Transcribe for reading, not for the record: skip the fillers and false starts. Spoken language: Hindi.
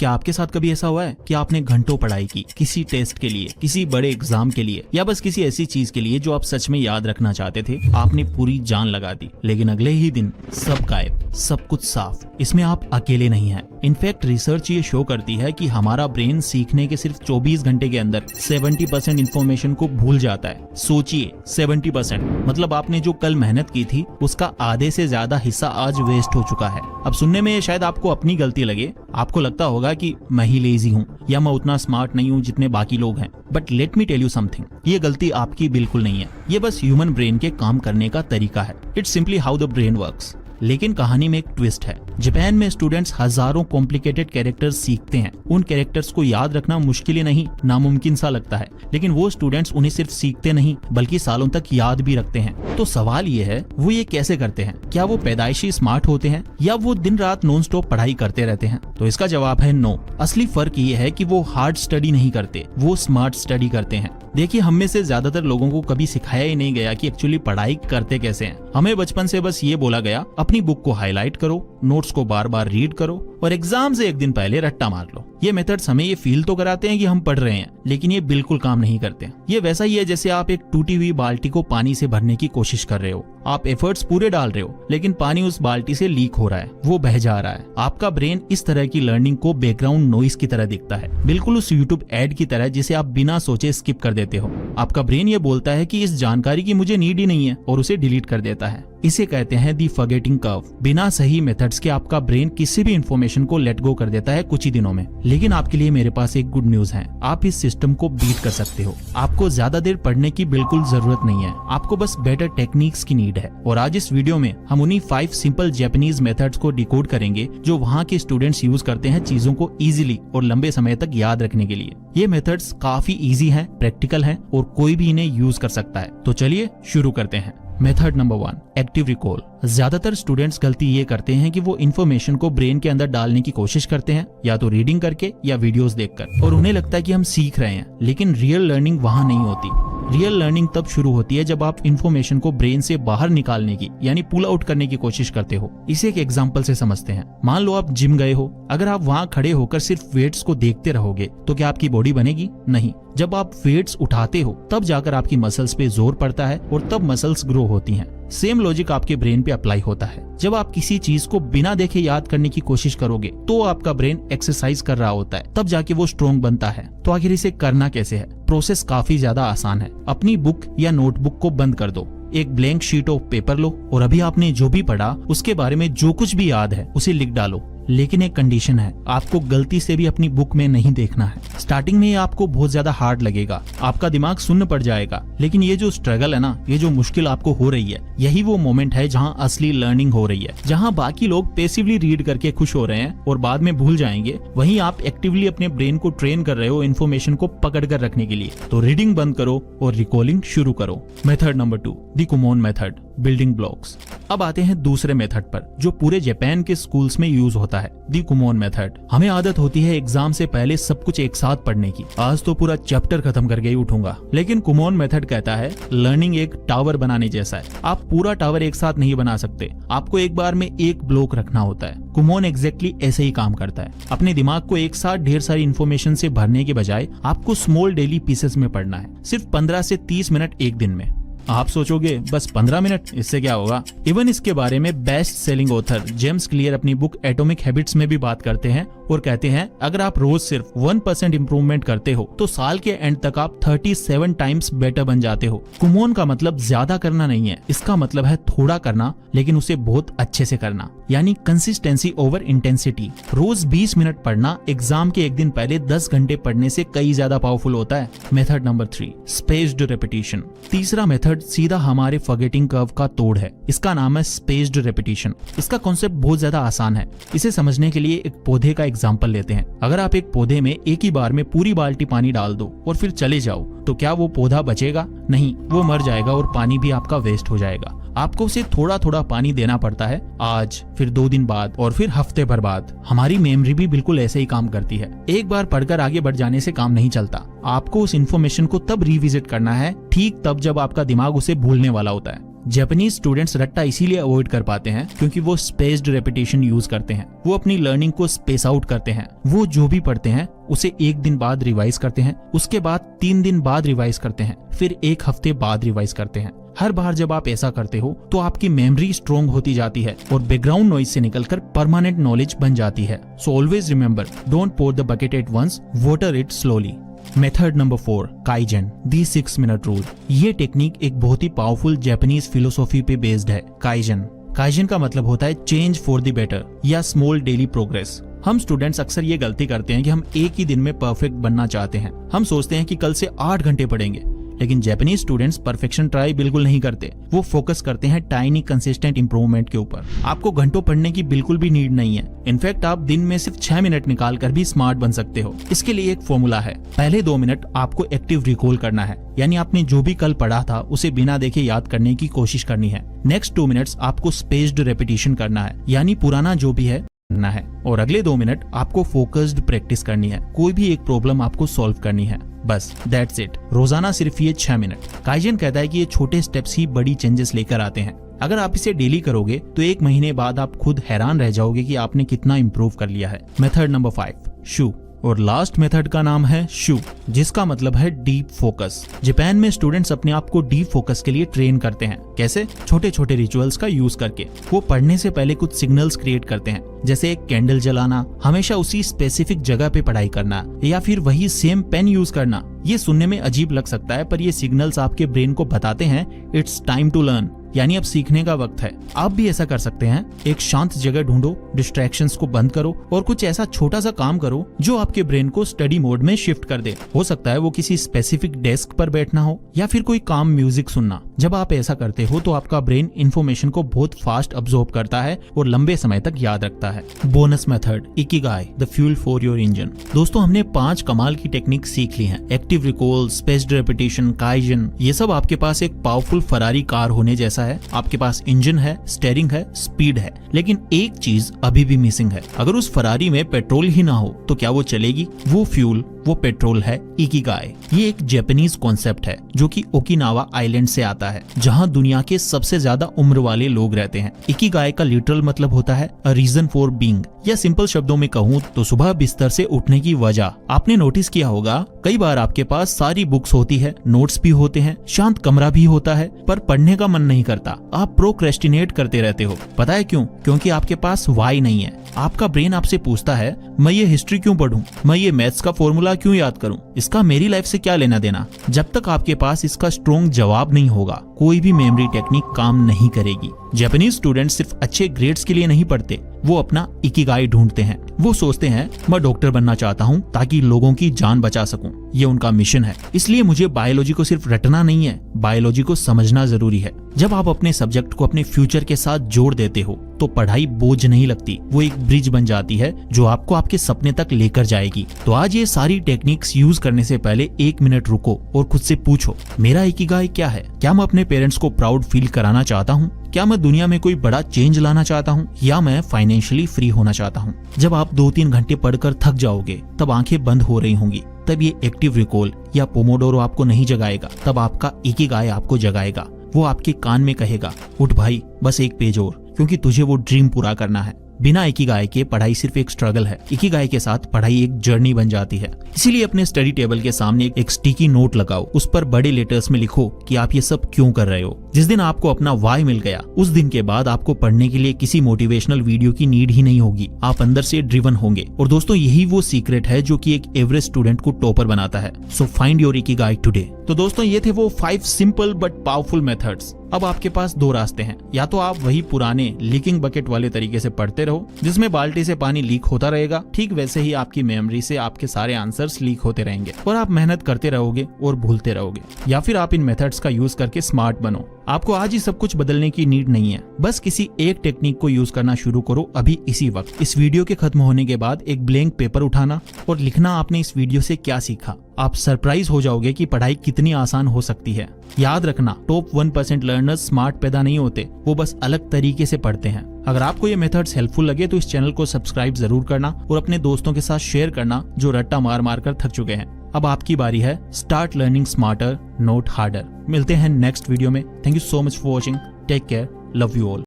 क्या आपके साथ कभी ऐसा हुआ है कि आपने घंटों पढ़ाई की किसी टेस्ट के लिए, किसी बड़े एग्जाम के लिए, या बस किसी ऐसी चीज के लिए जो आप सच में याद रखना चाहते थे? आपने पूरी जान लगा दी, लेकिन अगले ही दिन सब गायब, सब कुछ साफ। इसमें आप अकेले नहीं हैं। इनफैक्ट रिसर्च ये शो करती है कि हमारा ब्रेन सीखने के सिर्फ 24 घंटे के अंदर 70% इंफॉर्मेशन को भूल जाता है। सोचिए 70%, मतलब आपने जो कल मेहनत की थी उसका आधे से ज्यादा हिस्सा आज वेस्ट हो चुका है। अब सुनने में शायद आपको अपनी गलती लगे, आपको लगता होगा कि मैं ही लेजी हूँ या मैं उतना स्मार्ट नहीं हूँ जितने बाकी लोग हैं। But let me tell you something, ये गलती आपकी बिल्कुल नहीं है। ये बस ह्यूमन ब्रेन के काम करने का तरीका है। It's simply how the brain works. लेकिन कहानी में एक ट्विस्ट है। जापान में स्टूडेंट्स हजारों कॉम्प्लिकेटेड कैरेक्टर्स सीखते हैं। उन कैरेक्टर्स को याद रखना मुश्किल ही नहीं, नामुमकिन सा लगता है, लेकिन वो स्टूडेंट्स उन्हें सिर्फ सीखते नहीं बल्कि सालों तक याद भी रखते हैं। तो सवाल ये है, वो ये कैसे करते हैं? क्या वो पैदाइशी स्मार्ट होते हैं या वो दिन रात नॉन स्टॉप पढ़ाई करते रहते हैं? तो इसका जवाब है नो। असली फर्क ये है कि वो हार्ड स्टडी नहीं करते, वो स्मार्ट स्टडी करते हैं। देखिए, हम में से ज्यादातर लोगों को कभी सिखाया ही नहीं गया कि एक्चुअली पढ़ाई करते कैसे हैं। हमें बचपन से बस ये बोला गया, अपनी बुक को हाईलाइट करो, नोट्स को बार बार रीड करो और एग्जाम से एक दिन पहले रट्टा मार लो। ये मेथड्स हमें ये फील तो कराते हैं कि हम पढ़ रहे हैं, लेकिन ये बिल्कुल काम नहीं करते। ये वैसा ही है जैसे आप एक टूटी हुई बाल्टी को पानी से भरने की कोशिश कर रहे हो। आप एफर्ट्स पूरे डाल रहे हो, लेकिन पानी उस बाल्टी से लीक हो रहा है, वो बह जा रहा है। आपका ब्रेन इस तरह की लर्निंग को बैकग्राउंड नॉइस की तरह दिखता है, बिल्कुल उस यूट्यूब एड की तरह जिसे आप बिना सोचे स्किप कर देते हो। आपका ब्रेन ये बोलता है कि इस जानकारी की मुझे नीड ही नहीं है और उसे डिलीट कर देता है। इसे कहते हैं दी फॉरगेटिंग कर्व। बिना सही मेथड्स के आपका ब्रेन किसी भी इंफॉर्मेशन को लेट गो कर देता है कुछ ही दिनों में। लेकिन आपके लिए मेरे पास एक गुड न्यूज है, आप इस सिस्टम को बीट कर सकते हो। आपको ज्यादा देर पढ़ने की बिल्कुल जरूरत नहीं है, आपको बस बेटर टेक्निक्स की नीड है। और आज इस वीडियो में हम उन्हीं 5 सिंपल जापानीज मेथड्स को डिकोड करेंगे जो वहाँ के स्टूडेंट्स यूज करते हैं चीजों को इजीली और लंबे समय तक याद रखने के लिए। ये मेथड्स काफी इजी हैं, प्रैक्टिकल हैं और कोई भी इन्हें यूज कर सकता है। तो चलिए शुरू करते हैं। Method number 1, active recall. ज्यादातर स्टूडेंट्स गलती ये करते हैं कि वो इन्फॉर्मेशन को ब्रेन के अंदर डालने की कोशिश करते हैं, या तो रीडिंग करके या वीडियोस देखकर, और उन्हें लगता है कि हम सीख रहे हैं। लेकिन रियल लर्निंग वहाँ नहीं होती। रियल लर्निंग तब शुरू होती है जब आप इन्फॉर्मेशन को ब्रेन से बाहर निकालने की यानी पुल आउट करने की कोशिश करते हो। इसे एक एग्जांपल से समझते हैं। मान लो आप जिम गए हो। अगर आप वहाँ खड़े होकर सिर्फ वेट्स को देखते रहोगे तो क्या आपकी बॉडी बनेगी? नहीं। जब आप वेट्स उठाते हो तब जाकर आपकी मसल्स पे जोर पड़ता है और तब मसल्स ग्रो होती हैं। सेम लॉजिक आपके ब्रेन पे अप्लाई होता है। जब आप किसी चीज को बिना देखे याद करने की कोशिश करोगे तो आपका ब्रेन एक्सरसाइज कर रहा होता है, तब जाके वो स्ट्रॉन्ग बनता है। तो आखिर इसे करना कैसे है? प्रोसेस काफी ज्यादा आसान है। अपनी बुक या नोटबुक को बंद कर दो, एक ब्लैंक शीट ऑफ पेपर लो और अभी आपने जो भी पढ़ा उसके बारे में जो कुछ भी याद है उसे लिख डालो। लेकिन एक कंडीशन है, आपको गलती से भी अपनी बुक में नहीं देखना है। स्टार्टिंग में ये आपको बहुत ज्यादा हार्ड लगेगा, आपका दिमाग सुन्न पड़ जाएगा, लेकिन ये जो स्ट्रगल है ना, ये जो मुश्किल आपको हो रही है, यही वो मोमेंट है जहाँ असली लर्निंग हो रही है। जहाँ बाकी लोग पैसिवली रीड करके खुश हो रहे हैं और बाद में भूल जाएंगे, वहीं आप एक्टिवली अपने ब्रेन को ट्रेन कर रहे हो इन्फॉर्मेशन को पकड़ कर रखने के लिए। तो रीडिंग बंद करो और रिकॉलिंग शुरू करो। Method number 2, the Kumon method, building blocks. अब आते हैं दूसरे मेथड पर जो पूरे जापान के स्कूल्स में यूज होता है, दी कुमोन मेथड। हमें आदत होती है एग्जाम से पहले सब कुछ एक साथ पढ़ने की। आज तो पूरा चैप्टर खत्म करके ही उठूंगा। लेकिन कुमोन मेथड कहता है लर्निंग एक टावर बनाने जैसा है। आप पूरा टावर एक साथ नहीं बना सकते, आपको एक बार में एक ब्लॉक रखना होता है। कुमोन एग्जैक्टली ऐसे ही काम करता है। अपने दिमाग को एक साथ ढेर सारी इन्फॉर्मेशन से भरने के बजाय आपको स्मॉल डेली पीसेस में पढ़ना है, सिर्फ 15 से 30 मिनट एक दिन में। आप सोचोगे बस 15 मिनट, इससे क्या होगा? इवन इसके बारे में best selling author James clear अपनी बुक एटॉमिक हैबिट्स में भी बात करते हैं और कहते हैं अगर आप रोज सिर्फ 1% इंप्रूवमेंट करते हो तो साल के एंड तक आप 37 टाइम्स बेटर बन जाते हो। कुमोन का मतलब ज्यादा करना नहीं है, इसका मतलब है थोड़ा करना लेकिन उसे बहुत अच्छे से करना, यानी कंसिस्टेंसी ओवर इंटेंसिटी। रोज 20 मिनट पढ़ना एग्जाम के एक दिन पहले 10 घंटे पढ़ने से कई ज्यादा पावरफुल होता है। Method number 3, spaced repetition. तीसरा मेथड सीधा हमारे फॉरगेटिंग कर्व का तोड़ है। इसका नाम है स्पेस्ड रेपिटेशन। इसका कॉन्सेप्ट बहुत ज्यादा आसान है। इसे समझने के लिए एक पौधे का एग्जांपल लेते हैं। अगर आप एक पौधे में एक ही बार में पूरी बाल्टी पानी डाल दो और फिर चले जाओ तो क्या वो पौधा बचेगा? नहीं, वो मर जाएगा और पानी भी आपका वेस्ट हो जाएगा। आपको उसे थोड़ा थोड़ा पानी देना पड़ता है, आज, फिर 2 दिन बाद और फिर हफ्ते भर बाद। हमारी मेमोरी भी बिल्कुल ऐसे ही काम करती है। एक बार पढ़कर आगे बढ़ जाने से काम नहीं चलता। आपको उस इन्फॉर्मेशन को तब रिविजिट करना है ठीक तब जब आपका दिमाग उसे भूलने वाला होता है। जापानीज स्टूडेंट्स रट्टा इसीलिए अवॉइड कर पाते हैं क्योंकि वो स्पेस्ड रेपिटेशन यूज करते हैं। वो अपनी लर्निंग को स्पेस आउट करते हैं। वो जो भी पढ़ते हैं उसे 1 दिन बाद रिवाइज करते हैं, उसके बाद 3 दिन बाद रिवाइज करते हैं, फिर 1 हफ्ते बाद रिवाइज करते हैं। हर बार जब आप ऐसा करते हो तो आपकी मेमोरी स्ट्रॉन्ग होती जाती है और बैकग्राउंड नॉइज से निकलकर परमानेंट नॉलेज बन जाती है। So always remember, don't pour the bucket at once, water it slowly. Method number 4, kaizen, the 6 minute rule. ये टेक्निक एक बहुत ही पावरफुल जापानीज फिलोसॉफी पे बेस्ड है। काइजन का मतलब होता है चेंज फॉर द बेटर या स्मॉल डेली प्रोग्रेस। हम स्टूडेंट्स अक्सर ये गलती करते हैं कि हम एक ही दिन में परफेक्ट बनना चाहते हैं। हम सोचते हैं कि कल से 8 घंटे पढ़ेंगे, लेकिन जापानीज स्टूडेंट्स परफेक्शन ट्राई बिल्कुल नहीं करते। वो फोकस करते हैं टाइनी कंसिस्टेंट इंप्रूवमेंट के ऊपर। आपको घंटों पढ़ने की बिल्कुल भी नीड नहीं है। इनफैक्ट आप दिन में सिर्फ 6 मिनट निकाल कर भी स्मार्ट बन सकते हो। इसके लिए एक फॉर्मूला है। पहले 2 मिनट आपको एक्टिव रिकॉल करना है, यानी आपने जो भी कल पढ़ा था उसे बिना देखे याद करने की कोशिश करनी है। नेक्स्ट 2 मिनट्स आपको स्पेस्ड रेपिटेशन करना है, यानी पुराना जो भी है करना है। और अगले 2 मिनट आपको फोकस्ड प्रैक्टिस करनी है। कोई भी एक प्रॉब्लम आपको सॉल्व करनी है, बस दैट्स इट। रोजाना सिर्फ ये 6 मिनट। काइजन कहता है कि ये छोटे स्टेप्स ही बड़ी चेंजेस लेकर आते हैं। अगर आप इसे डेली करोगे तो 1 महीने बाद आप खुद हैरान रह जाओगे कि आपने कितना इंप्रूव कर लिया है। मेथड नंबर 5, शू। और लास्ट मेथड का नाम है शू, जिसका मतलब है डीप फोकस। जापान में स्टूडेंट्स अपने आप को डीप फोकस के लिए ट्रेन करते हैं। कैसे? छोटे छोटे रिचुअल्स का यूज करके। वो पढ़ने से पहले कुछ सिग्नल्स क्रिएट करते हैं, जैसे एक कैंडल जलाना, हमेशा उसी स्पेसिफिक जगह पे पढ़ाई करना, या फिर वही सेम पेन यूज करना। ये सुनने में अजीब लग सकता है, पर ये सिग्नल्स आपके ब्रेन को बताते हैं इट्स टाइम टू लर्न, यानी अब सीखने का वक्त है। आप भी ऐसा कर सकते हैं। एक शांत जगह ढूंढो, डिस्ट्रैक्शंस को बंद करो और कुछ ऐसा छोटा सा काम करो जो आपके ब्रेन को स्टडी मोड में शिफ्ट कर दे। हो सकता है वो किसी स्पेसिफिक डेस्क पर बैठना हो या फिर कोई काम म्यूजिक सुनना। जब आप ऐसा करते हो तो आपका ब्रेन इंफॉर्मेशन को बहुत फास्ट अब्सॉर्ब करता है और लंबे समय तक याद रखता है। Bonus method, Ikigai, the fuel for your engine. दोस्तों, हमने 5 कमाल की टेक्निक सीख ली हैं। Active recall, spaced repetition, kaizen. ये सब आपके पास एक पावरफुल फरारी कार होने जैसा है। आपके पास इंजन है, स्टीयरिंग है, स्पीड है, लेकिन एक चीज अभी भी मिसिंग है। अगर उस फरारी में पेट्रोल ही ना हो तो क्या वो चलेगी? वो फ्यूल, वो पेट्रोल है इकिगाई। ये एक जापानीज कॉन्सेप्ट है जो कि ओकिनावा आइलैंड से आता है, जहां दुनिया के सबसे ज्यादा उम्र वाले लोग रहते हैं। इकिगाई का लिटरल मतलब होता है अ रीजन फॉर बीइंग, या सिंपल शब्दों में कहूँ तो सुबह बिस्तर से उठने की वजह। आपने नोटिस किया होगा कई बार आपके पास सारी बुक्स होती है, नोट्स भी होते हैं, शांत कमरा भी होता है, पर पढ़ने का मन नहीं करता। आप प्रोक्रेस्टिनेट करते रहते हो। पता है क्यों? क्योंकि आपके पास वाई नहीं है। आपका ब्रेन आपसे पूछता है, मैं ये हिस्ट्री क्यों पढूं? मैं ये मैथ्स का फॉर्मूला क्यों याद करूं? इसका मेरी लाइफ से क्या लेना देना? जब तक आपके पास इसका स्ट्रॉन्ग जवाब नहीं होगा, कोई भी मेमोरी टेक्निक काम नहीं करेगी। जापानीज स्टूडेंट्स सिर्फ अच्छे ग्रेड्स के लिए नहीं पढ़ते, वो अपना इकिगाई ढूंढते हैं। वो सोचते हैं, मैं डॉक्टर बनना चाहता हूँ ताकि लोगों की जान बचा सकूं। ये उनका मिशन है। इसलिए मुझे बायोलॉजी को सिर्फ रटना नहीं है, बायोलॉजी को समझना जरूरी है। जब आप अपने सब्जेक्ट को अपने फ्यूचर के साथ जोड़ देते हो तो पढ़ाई बोझ नहीं लगती, वो एक ब्रिज बन जाती है जो आपको आपके सपने तक लेकर जाएगी। तो आज ये सारी टेक्निक्स यूज करने से पहले 1 मिनट रुको और खुद से पूछो, मेरा इकिगाई क्या है? क्या मैं अपने पेरेंट्स को प्राउड फील कराना चाहता हूँ? क्या मैं दुनिया में कोई बड़ा चेंज लाना चाहता हूँ? या मैं फाइनेंशियली फ्री होना चाहता हूँ? जब आप 2-3 घंटे पढ़कर थक जाओगे तब आंखें बंद हो रही होंगी, तब ये एक्टिव रिकॉल या पोमोडोरो आपको नहीं जगाएगा, तब आपका इकिगाई आपको जगाएगा। वो आपके कान में कहेगा, उठ भाई, बस 1 पेज और, क्योंकि तुझे वो ड्रीम पूरा करना है। बिना इकिगाई के पढ़ाई सिर्फ एक स्ट्रगल है, इकिगाई के साथ पढ़ाई एक जर्नी बन जाती है। इसीलिए अपने स्टडी टेबल के सामने एक स्टिकी नोट लगाओ, उस पर बड़े लेटर्स में लिखो कि आप ये सब क्यों कर रहे हो। जिस दिन आपको अपना वाई मिल गया, उस दिन के बाद आपको पढ़ने के लिए किसी मोटिवेशनल वीडियो की नीड ही नहीं होगी। आप अंदर से ड्रिवन होंगे। और दोस्तों, यही वो सीक्रेट है जो कि एक एवरेज स्टूडेंट को टॉपर बनाता है। So find your Ikigai today. तो दोस्तों, ये थे वो 5 सिंपल बट पावरफुल मेथड्स। अब आपके पास 2 रास्ते हैं। या तो आप वही पुराने लीकिंग बकेट वाले तरीके से पढ़ते रहो, जिसमें बाल्टी से पानी लीक होता रहेगा, ठीक वैसे ही आपकी मेमोरी से आपके सारे आंसर्स लीक होते रहेंगे और आप मेहनत करते रहोगे और भूलते रहोगे। या फिर आप इन मेथड्स का यूज करके स्मार्ट बनो। आपको आज ही सब कुछ बदलने की नीड नहीं है, बस किसी एक टेक्निक को यूज करना शुरू करो अभी इसी वक्त। इस वीडियो के खत्म होने के बाद एक ब्लैंक पेपर उठाना और लिखना आपने इस वीडियो से क्या सीखा। आप सरप्राइज हो जाओगे कि पढ़ाई कितनी आसान हो सकती है। याद रखना, टॉप 1% लर्नर्स स्मार्ट पैदा नहीं होते, वो बस अलग तरीके से पढ़ते हैं। अगर आपको ये मेथड्स हेल्पफुल लगे तो इस चैनल को सब्सक्राइब जरूर करना और अपने दोस्तों के साथ शेयर करना जो रट्टा मार मार कर थक चुके हैं। अब आपकी बारी है। Start learning smarter, not harder. मिलते हैं नेक्स्ट वीडियो में। Thank you so much for watching. Take care, love you all.